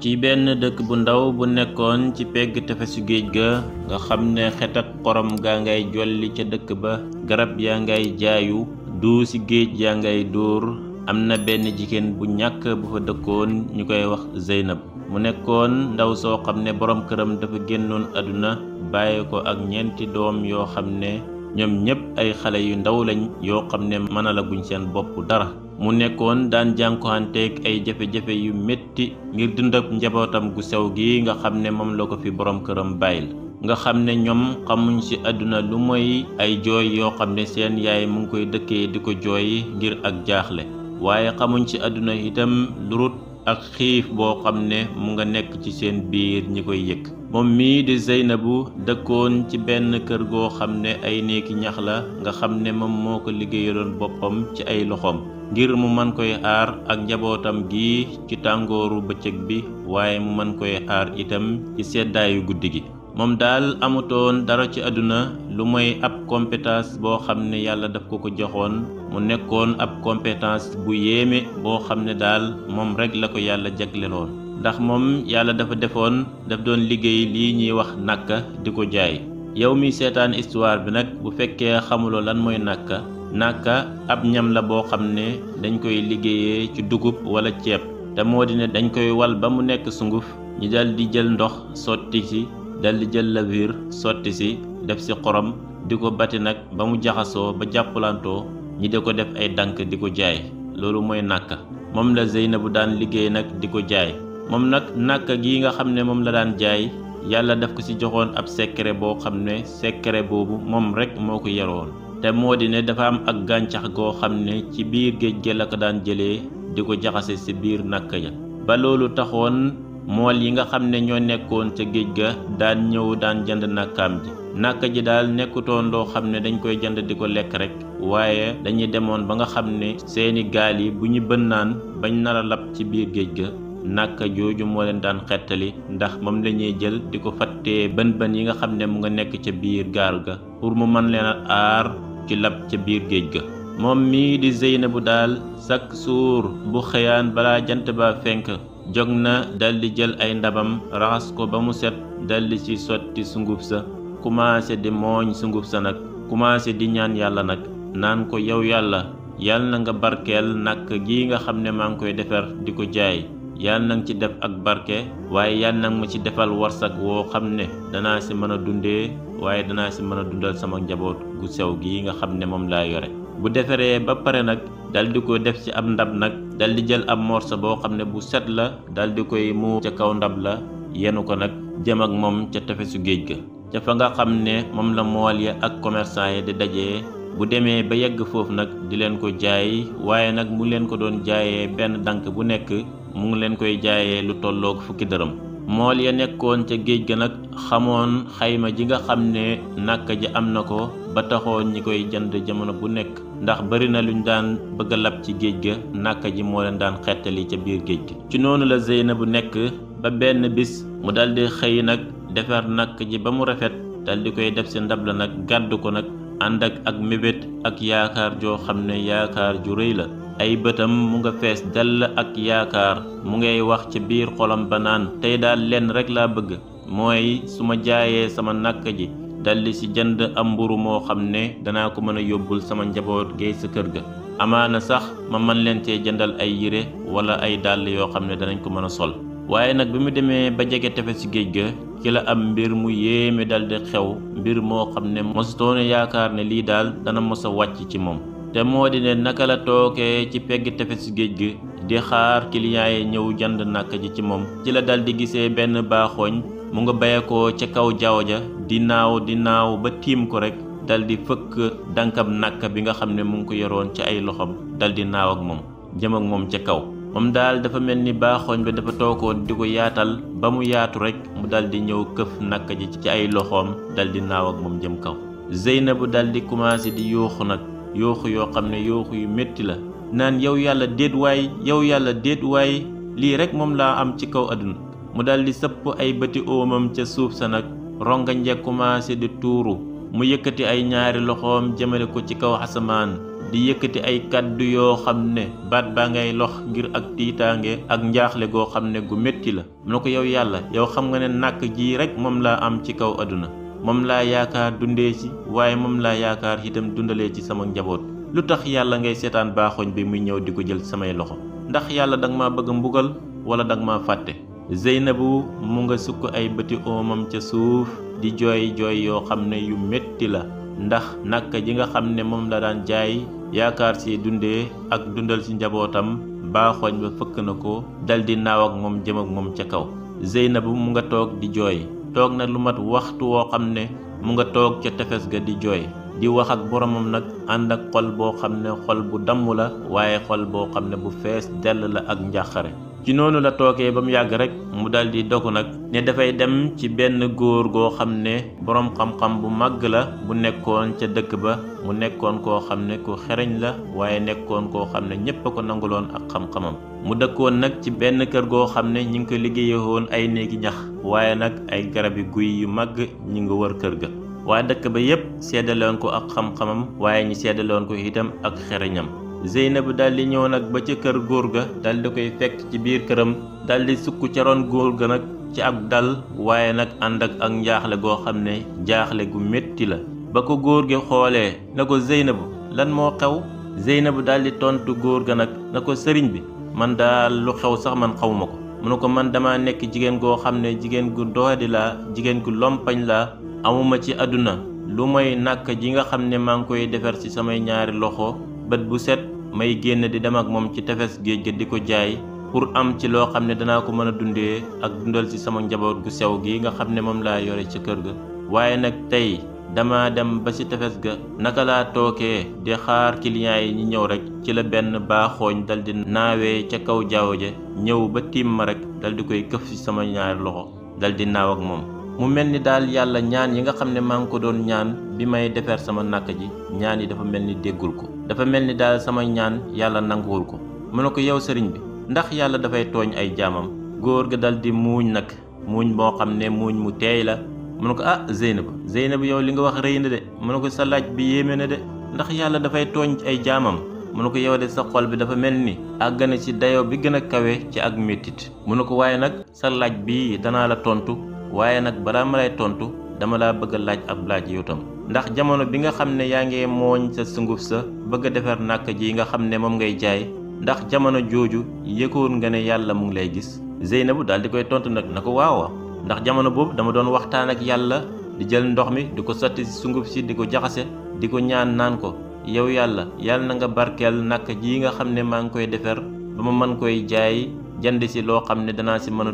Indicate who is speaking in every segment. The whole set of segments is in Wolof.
Speaker 1: ci benn dëkk bu ndaw bu nekkoon ci pegg tefesu géej ga nga xam ne xet ak xorom gaa ngay jolli ca dëkk ba, garab yaa ngay jaayu, duusi géej yaa ngay dóor. am na benn jigéen bu ñàkk bu fa dëkkoon ñu koy wax Zeynab. mu nekkoon ndaw soo xam ne borom këram dafa génnoon àdduna bàyyi ko ak ñeenti doom yoo xam ne ñoom ñépp ay xale yu ndaw lañ yoo xam ne mënalaguñ seen bopp dara. mu nekkoon daan jànkuwanteeg ay jafe-jafe yu metti ngir dund ak njabootam gu sew gi nga xam ne moom la ko fi borom këram bàyyil. nga xam ne ñoom xamuñ ci àdduna lu mooy ay jooy yoo xam ne seen yaay mu ngi koy dëkkee di ko jooy ngir ak jaaxle, waaye xamuñ ci àdduna itam lu rut ak xiif boo xam ne mu nga nekk ci seen biir ñi koy yëg. moom mii di Zeynabu dëkkoon ci benn kër goo xam ne ay néegi ñax la, nga xam ne moom moo ko liggéeyaloon boppam ci ay loxoom ngir mu mën koy aar ak njabootam gi ci tàngooru bëccëg bi, waaye mu mën koy aar itam ci seddaayu guddi gi. moom daal amutoon dara ci àdduna lu mooy ab compétence boo xam ne yàlla daf ko joxoon. mu nekkoon ab compétence bu yéeme boo xam ne daal moom rekk la ko yàlla jagleloon, ndax moom yàlla dafa defoon daf doon liggéey lii ñuy wax nàkka di ko jaay. yow mi seetaan histoire bi nag bu fekkee xamuloo lan mooy nàkka ab ñam la boo xam ne dañ koy liggéeyee ci dugub walla ceeb, te moo di ne dañ koy wal ba mu nekk sunguf, ñi dal di jël ndox sotti ci, dal di jël levure sotti ci, def ci xorom di ko bati nag ba mu jaxasoo ba jàppalantoo, ñi di ko def ay dànk di ko jaay. loolu mooy nàkka. moom la Zeynabu daan liggéey nag di ko jaay. moom nag nàkka gi nga xam ne moom la daan jaay, yàlla daf ko ci joxoon ab secret boo xam ne secret boobu moom rekk moo ko yeroon, te moo di ne dafa am ak gàncax goo xam ne ci biir géej gi la ko daan jëlee di ko jaxase ci biir nàkka ya. ba loolu taxoon mool yi nga xam ne ñoo nekkoon ca géej ga daan ñëw daan jënd nàkkaam ji. nàkka ji daal nekkutoon loo xam ne dañ koy jënd di ko lekk rekk, waaye dañuy demoon ba nga xam ne seeni gaal yi bu ñu bënnaan bañ nar a lab ci biir géej ga, nàkka jooju moo leen daan xettali, ndax moom lañuy jël di ko fattee bën yi nga xam ne mu nga nekk ca biir gaal ga pour mu mën leen a aar ci lab ca biir géej ga. moom mii di Zeynabu daal chaque jour bu xëyaan balaa jant ba fenk jóg na daldi jël ay ndabam raxas ko ba mu set, daldi ci sotti sunguf sa, commencé di mooñ sunguf sa nag, commencé di ñaan yàlla nag naan ko yow yàlla na nga barkeel nàkk gi nga xam ne maa ngi koy defar di ko jaay, yàlla na nga ci def ak barke, waaye yàlla na nga ma ci defal warsak woo xam ne danaa ci mën a dundee, waaye danaa ci mën a dundal sama njaboot gu sew gi nga xam ne moom laa yore. bu defaree ba pare nag daldi ko def ci ab ndab nag, daldi jël ab morso boo xam ne bu set la, daldi koy muur ca kaw ndab la, yenu ko nag jëm ak moom ca tefesu géej ga, ca fa nga xam ne moom la mool ya ak commerçant yi di dajee. bu demee ba yegg foofu nag di leen ko jaay, waaye nag mu leen ko doon jaayee benn dànk bu nekk mu ngi leen koy jaayee lu tolloog 10 dërëm. mool ya nekkoon ca géej ga nag xamoon xayma ji nga xam ne nàkk ji am na ko, ba taxoon ñi koy jënd jamono bu nekk, ndax bari na luñ daan bëgg a lab ci géej ga, nàkk ji moo leen daan xettali ca biir géej ga. ci noonu la Zeynabu nekk ba benn bis mu daldi xëy nag defar nàkk ji ba mu rafet, daldi koy def ci ndab la nag gàddu ko nag ànd ak mébét ak yaakaar joo xam ne yaakaar ju rëy la. ay bëtam mu nga fees dell ak yaakaar, mu ngay wax ci biir xolam ba naan tey daal lenn rekk laa bëgg, mooy su ma jaayee sama nàkk ji daldi ci jënd am mburu moo xam ne danaa ko mën a yóbbul sama njaboot géey sa kër ga, amaana sax ma mën leen cee jëndal ay yére walla ay dàll yoo xam ne danañ ko mën a sol. waaye nag bi mu demee ba jege tefesu géej ga ci la am mbir mu yéeme daldi xew, mbir moo xam ne mosutoon yaakaar ne lii daal dana mos a wàcc ci moom, te moo di ne naka la tookee ci pegg tefesu géej gi di xaar client yi ñëw jënd nàkk ji ci moom, ci la daldi gisee benn baaxooñ mu nga bayekoo ca kaw jaww ja di naaw ba tiim ko rekk, daldi fëkk dànkab nàkk bi nga xam ne mu ngi ko yoroon ci ay loxoom, daldi naaw ak moom jëm ak moom ca kaw. moom daal dafa mel ni baaxooñ bi dafa toogoon di ko yaatal ba mu yaatu rekk mu daldi ñëw këf nàkk ji ci ay loxoom, daldi naaw ak moom jëm kaw. Zeynabu daldi commencé di yuuxu nag, yuuxu yoo xam ne yuuxu yu metti la, naan yow yàlla déet waay lii rekk moom laa am ci kaw àdduna. mu daldi sëpp ay bëti óomam ca suuf sa nag, rongañ ja commencé di tuuru, mu yëkkati ay ñaari loxoom jëmale ko ci kaw asamaan di yëkkati ay kàddu yoo xam ne baat baa ngay lox ngir ak tiitaange ak njaaxle goo xam ne gu métti la. mu ne ko yow yàlla yow xam nga ne nàkk ji rek moom laa am ci kaw àdduna, moom laa yaakaar dundee ci, waaye moom laa yaakaar itam dundalee ci sama njaboot. lu tax yàlla ngay seetaan baaxooñ bi muy ñëw di ko jël samay loxo? ndax yàlla danga maa bëgg a mbugal wala danga maa fàtte? Zeynabu mu nga sukk ay bëti oomam ca suuf di jooy jooy yoo xam ne yu métti la, ndax nàkk ji nga xam ne moom la daan jaay yaakaar si dundee ak dundal ci njabootam baaxooñ ba fëkk na ko daldi naaw ak moom jëm ak moom ca kaw. Zeynabu mu nga toog di jooy, toog na lu mat waxtu woo xam ne mu nga toog ca tefes ga di jooy, di wax ak boromam nag ànd ak xol boo xam ne xol bu damm la, waaye xol boo xam ne bu fees dell la ak njàqare. ci noonu la toogee ba mu yàgg rek mu daldi dogu nag ne dafay dem ci benn góor goo xam ne boroom xam-xam bu màgg la bu nekkoon ca dëkk ba, mu nekkoon koo xam ne ku xereñ la, waaye nekkoon koo xam ne ñépp a ko nanguloon ak xam-xamam. mu dëkkoon nag ci benn kër goo xam ne ñi ngi ko liggéeyewoon ay néegi ñax, waaye nag ay garabi guy yu màgg ñi ngi wër kër ga. waa dëkk ba yépp seddaloon ko ak xam-xamam, waaye ñi seddaloon ko itam ak xereñam. Zeynabu daldi ñëw nag ba ca kër góor ga daldi koy fekk ci biir këram, daldi sukk ca ron góor ga nag ci ak dal, waaye nag ànd ak njaaxle goo xam ne jaaxle gu métti la. ba ko góor gi xoolee na ko Zeynabu lan moo xew? Zeynabu daldi tontu góor ga nag na ko sëriñ bi man daal lu xew sax man xawma ko. mu ne ko man dama nekk jigéen goo xam ne jigéen gu doxadi laa, jigéen gu lompañ laa, amuma ci àdduna lu may nàkk ji nga xam ne maa ngi koy defar ci samay ñaari loxo bët bu set may génn di dem ak moom ci tefes géej ga di ko jaay pour am ci loo xam ne danaa ko mën a dundee ak dundal ci sama njaboot gu sew gi nga xam ne moom laa yore ca kër ga. waaye nag tey dama dem ba ci tefes ga, naka laa tookee di xaar clients yi ñi ñëw rek ci la benn baaxooñ dal di naawee ca kaw jaww ja ñëw ba tiim ma rek dal di koy këf ci sama ñaari loxo dal di naaw ak moom. mu mel ni daal yàlla ñaan yi nga xam ne maa ngi ko doon ñaan bi may defar sama nàkk ji, ñaan yi dafa mel ni déggul ko, dafa mel ni daal sama ñaan yàlla nanguwul ko. mu ne ko yow sëriñ bi ndax yàlla dafay tooñ ay jaamam? góor ga dal di muuñ nag, muuñ moo xam ne muuñ mu teey la. mu ne ko ah Zeynabu yow li nga wax rëy na de. mu ne ko sa laaj bi yéeme na de, ndax yàlla dafay tooñ ay jaamam? mu ne ko yow de sa xol bi dafa mel ni àgg na ci dayo bi gën a kawe ci ak mettit. mu ne ko waaye nag sa laaj bi danaa la tontu, waaye nag balaa ma lay tontu dama laa bëgg a laaj ab laaj yow tam. ndax jamono bi nga xam ne yaa ngi mooñ sa sunguf sa bëgg a defar nàkk ji nga xam ne moom ngay jaay, ndax jamono jooju yëgoon nga ne yàlla mu ngi lay gis? Zeynabu daal di koy tontu nag na ko waaw, ndax jamono boobu dama doon waxtaan ak yàlla di jël ndox mi di ko sotti si sunguf si di ko jaxase di ko ñaan naan ko yow yàlla na nga barkeel nàkk ji nga xam ne maa ngi koy defar ba ma mën koy jaay jënd si loo xam ne danaa si mën a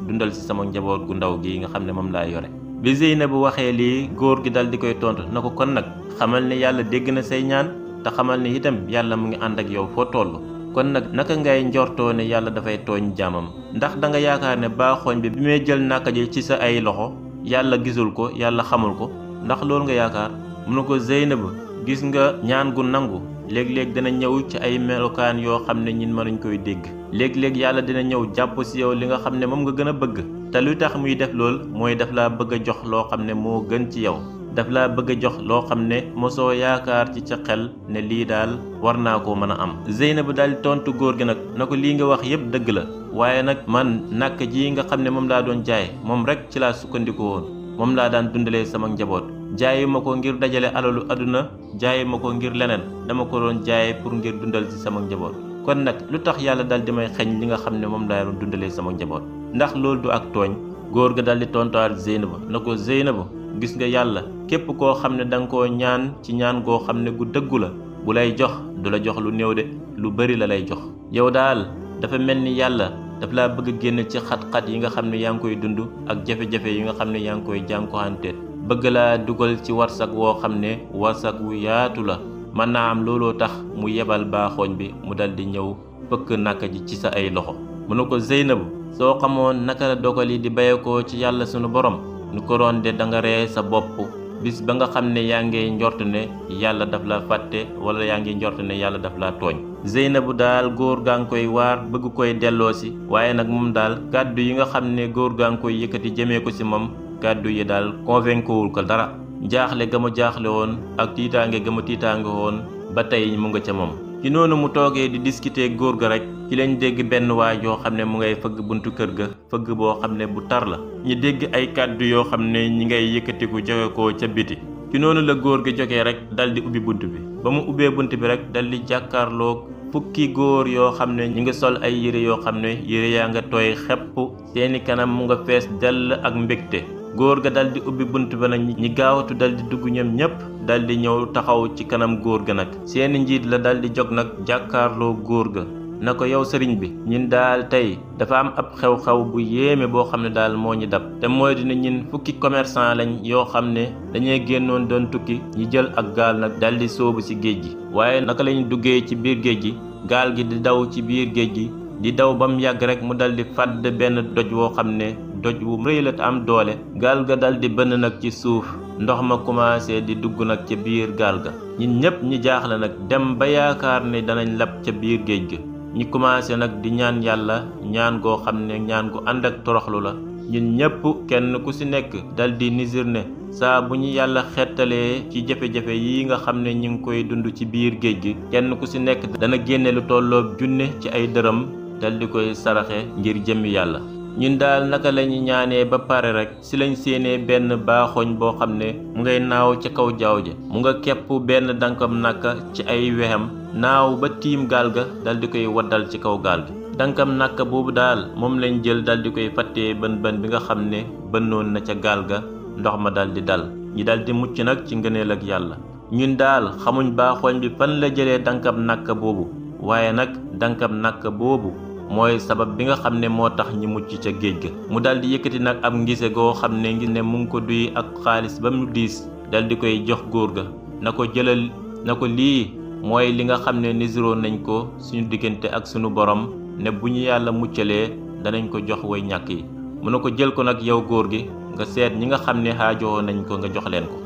Speaker 1: dundal si sama njaboot gu ndaw gi nga xam ne moom laa yore. bi Zeynabu waxee lii góor gi dal di koy tontu na ko kon nag xamal ne yàlla dégg na say ñaan, te xamal ne itam yàlla mu ngi ànd ak yow foo toll. kon nag naka ngay njortoo ne yàlla dafay tooñ jaamam? ndax da nga yaakaar ne baaxooñ bi may jël nàkk ji ci sa ay loxo yàlla gisul ko, yàlla xamul ko? ndax loolu nga yaakaar? mu ne ko Zeynabu gis nga ñaan gu nangu léeg-léeg dina ñëw ci ay melokaan yoo xam ne ñin mënuñ koy dégg. léeg-léeg yàlla dina ñëw jàpp si yow li nga xam ne moom nga gën a bëgg, te lu tax muy def lool mooy daf laa bëgg a jox loo xam ne moo gën ci yow. daf laa bëgg a jox loo xam ne mosoo yaakaar ci sa xel ne lii daal war naa koo mën a am. Zeynabu daal di tontu góor gi nag na ko lii nga wax yépp dëgg la, waaye nag man nàkk ji nga xam ne moom laa doon jaay moom rek ci laa sukkandiku woon, moom laa daan dundalee sama njaboot. jaayi ma ko ngir dajale alalu àdduna, jaayi ma ko ngir leneen, dama ko doon jaaye pour ngir dundal ci sama njaboot. kon nag lu tax yàlla dal di may xeñ li nga xam ne moom laa doon dundalee sama njaboot? ndax loolu du ak tooñ? góor ga dal di tontuwaat Zeynabu na ko Zeynabu gis nga yàlla képp koo xam ne da nga koo ñaan ci ñaan goo xam ne gu dëggu la, bu lay jox du la jox lu néew de, lu bari la lay jox. yow daal dafa mel ni yàlla daf laa bëgg a génn ci xat-xat yi nga xam ne yaa ngi koy dund ak jafe-jafe yi nga xam ne yaa ngi koy jànkuwanteet, bëgg laa dugal ci warsak woo xam ne warsak wu yaatu la. mën naa am looloo tax mu yebal baaxooñ bi mu dal di ñëw fëkk nàkk ji ci sa ay loxo. mu ne ko Zeynabu soo xamoon naka la dogal yi di bayekoo ci yàlla sunu borom, nu ko doon de da nga ree sa bopp bis ba nga xam ne yaa ngi njort ne yàlla daf la fàtte wala yaa ngi njort ne yàlla daf la tooñ. Zeynabu daal góor gaa ngi koy waar bëgg koy delloosi, waaye nag moom daal kàddu yi nga xam ne góor gaa ngi koy yëkkati jëmee ko ci moom, kàddu yi daal convaincre wul ko dara. jaaxle ga ma jaaxle woon ak tiitaange ga ma tiitaange woon ba tey mu nga ca moom. ci noonu mu toogee di discuter góor ga rek ci lañ dégg benn waay yoo xam ne mu ngay fëgg buntu kër ga fëgg boo xam ne bu tar la ñu dégg ay kàddu yoo xam ne ñi ngay yëkkatiku joxe ko ca biti. ci noonu la góor gi jógee rek dal di ubbi bunt bi ba mu ubbee bunt bi rek dal di jàkkaarloog fukki góor yoo xam ne ñi ngi sol ay yére yoo xam ne yére yaa nga tooy xepp seeni kanam mu nga fees dell ak mbégte. góor ga dal di ubbi bunt ba nag ñi gaawatu dal di dugg ñoom ñépp dal di ñëw taxaw ci kanam góor ga nag seeni njiit la dal di jóg nag jàkkaarloo góor ga na ko yow sëriñ bi ñun daal tey dafa am ab xew-xew bu yéeme boo xam ne daal moo ñu dab te mooy dina ñun fukki commerçant lañ yoo xam ne dañuy génnoon doon tukki ñi jël ak gaal nag dal di sóobu ci géej gi waaye naka lañu duggee ci biir géej gi gaal gi di daw ci biir géej gi di daw ba mu yàgg rek mu dal di fàdd benn doj woo xam ne doj wu rëy la te am doole gaal ga dal di bënn nag ci suuf ndox ma commencé di dugg nag ca biir gaal ga ñun ñépp ñi jaaxle nag dem ba yaakaar ne danañ lab ca biir géej ga ñi commencé nag di ñaan yàlla ñaan goo xam ne ñaan gu ànd ak toroxlu la ñun ñépp kenn ku ci nekk dal di nisir ne saa bu ñu yàlla xettalee ci jafe-jafe yi nga xam ne ñu ngi koy dund ci biir géej gi kenn ku ci nekk dana génne lu tolloo junne ci ay dërëm dal di koy saraxe ngir jëmmi yàlla. ñun daal naka lañu ñaanee ba pare rek ci lañ séenee benn baaxoñ boo xam ne mu ngay naaw ca kaw jaww ji mu nga kepp benn dankam nàkka ci ay wexam naaw ba tiim gaal ga dal di koy waddal ci kaw gaal gi dankam nàkka boobu daal moom lañ jël dal di koy fàttee bën bën bi nga xam ne bënnoon na ca gaal ga ndox ma dal di dal ñi dal di mucc nag ci ngëneel ak yàlla. ñun daal xamuñ baaxoñ bi fan la jëlee dankam nàkka boobu waaye nag dankam nàkka boobu mooy sabab bi nga xam ne moo tax ñi mucc ca géej ga. mu dal di yëkkati nag ab ngise goo xam ne ngi ne mu ngi ko duy ak xaalis ba mu diis dal di koy jox góor ga na ko jëlal na ko lii mooy li nga xam ne nisiroo nañ ko suñu diggante ak suñu borom ne bu ñu yàlla muccalee danañ ko jox way ñàkk yi. mu ne ko jël ko nag yow góor gi nga seet ñi nga xam ne xaajoo nañ ko nga jox leen ko.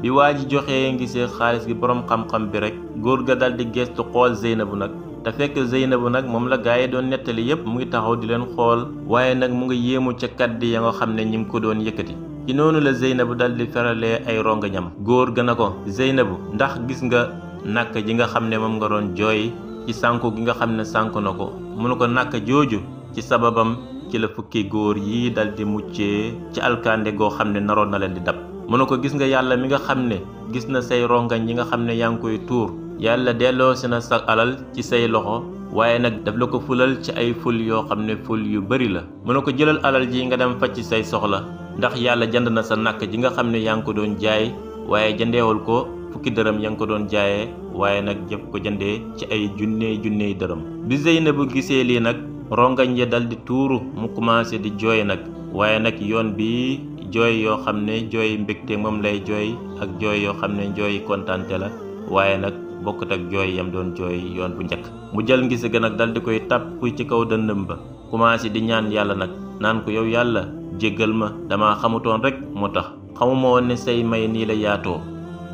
Speaker 1: bi waa ji joxee ngisee xaalis gi borom xam-xam bi rek góor ga dal di gestu xool Zeynabu nag te fekk Zeynabu nag moom la gaa yi doon nettali yépp mu ngi taxaw di leen xool waaye nag mu ngi yéemu ca kàddu ya nga xam ne ñi ngi ko doon yëkkati. ci noonu la Zeynabu dal di feralee ay rongañam góor ga na ko Zeynabu ndax gis nga nàkk ji nga xam ne moom nga doon jooy ci sànku gi nga xam ne sànku na ko mu ne ko nàkk jooju ci sababam ci la fukki góor yi dal di muccee ci alkande goo xam ne naroon na leen di dab. mu ne ko gis nga yàlla mi nga xam ne gis na say rongañ yi nga xam ne yaa ngi koy tuur yàlla delloo si na sa alal ci say loxo waaye nag daf la ko fulal ci ay ful yoo xam ne ful yu bari la. mu ne ko jëlal alal ji nga dem faj ci say soxla ndax yàlla jënd na sa nàkk ji nga xam ne yaa ngi ko doon jaay waaye jëndeewul ko fukki dërëm yaa ngi ko doon jaayee waaye nag jëf ko jëndee ci ay junney dërëm. bi Zeynabu gisee lii nag rongañ ya dal di tuuru mu commencé di jooy nag waaye nag yoon bi jooy yoo xam ne jooy mbégte moom lay jooy ak jooy yoo xam ne jooy kontaante la waaye nag bokkut ak jooy yam doon jooy yoon bu njëkk. mu jël ngise ga nag dal di koy tàpp ci kaw dëndëm ba commencé di ñaan yàlla nag naan ko yow yàlla jéggal ma dama xamutoon rek moo tax xamuma woon ne say may nii la yaatoo.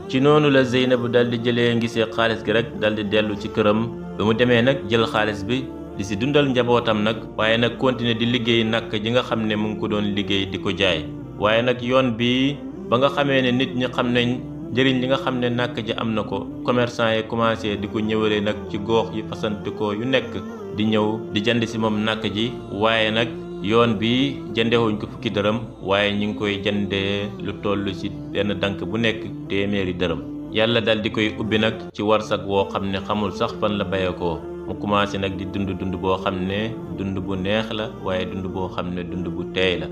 Speaker 1: ci noonu la Zeynabu dal di jëlee ngise xaalis gi rek dal di dellu ci këram ba mu demee nag jël xaalis bi di si dundal njabootam nag waaye nag continuer di liggéey nàkk ji nga xam ne mu ngi ko doon liggéey di ko jaay. waaye nag yoon bi ba nga xamee ne nit ñi xam nañ njëriñ li nga xam ne nàkk ji am na ko commerçant yi commencé di ko ñëwale nag ci goox yi fasantikoo yu nekk di ñëw di jënd si moom nàkk ji waaye nag yoon bi jëndewuñ ko fukki dërëm waaye ñu ngi koy jëndee lu toll ci benn dank bu nekk téeméeri dërëm. yàlla dal di koy ubbi nag ci warsak woo xam ne xamul sax fan la bayeekoo mu commencé nag di dund boo xam ne dund bu neex la waaye dund boo xam ne dund bu teey la.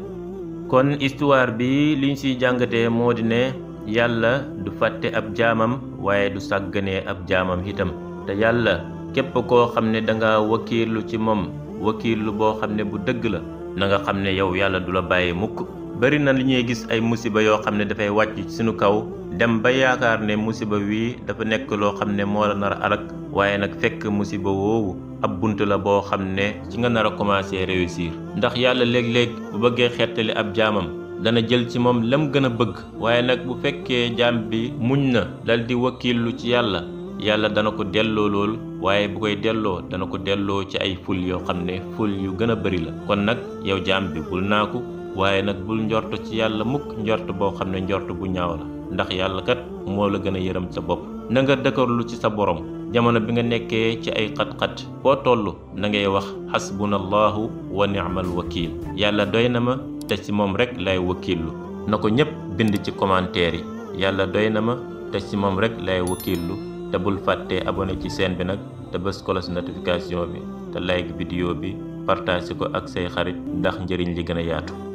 Speaker 1: kon histoire bi liñ siy jàngatee moo di ne yàlla du fàtte ab jaamam waaye du sàgganee ab jaamam itam te yàlla képp koo xam ne danga wakiirlu ci moom wakiirlu boo xam ne bu dëgg la na nga xam ne yow yàlla du la bàyyi mukk. bari na li ñuy gis ay musiba yoo xam ne dafay wàcc ci suñu kaw dem ba yaakaar ne musiba wii dafa nekk loo xam ne moo la nar a alak waaye nag fekk musiba woowu ab bunt la boo xam ne ci nga nar a commencé réussir. ndax yàlla léeg-léeg bu bëggee xettali ab jaamam dana jël ci moom lam gën a bëgg waaye nag bu fekkee jaam bi muñ na dal di wakiilu ci yàlla dana ko delloo lool waaye bu koy delloo dana ko delloo ci ay ful yoo xam ne ful yu gën a bari la. kon nag yow jaam bi bul naaku waaye nag bul njort ci yàlla mukk njort boo xam ne njort bu ñaaw la ndax yàlla kat moo la gën a yërëm sa bopp. na nga dëkkarlu ci sa borom jamono bi nga nekkee ci ay xat-xat foo toll na ngay wax xasbunallahu wa ni'mal wakiil yàlla doy na ma te ci moom rek lay wakiillu na ko ñépp bind ci commentaire yi yàlla doy na ma te ci moom rek lay wakiillu te bul fàttee abonné ci chaîne bi nag te bës cloche notification bi te like vidéo bi partage ko ak say xarit ndax njëriñ li gën a yaatu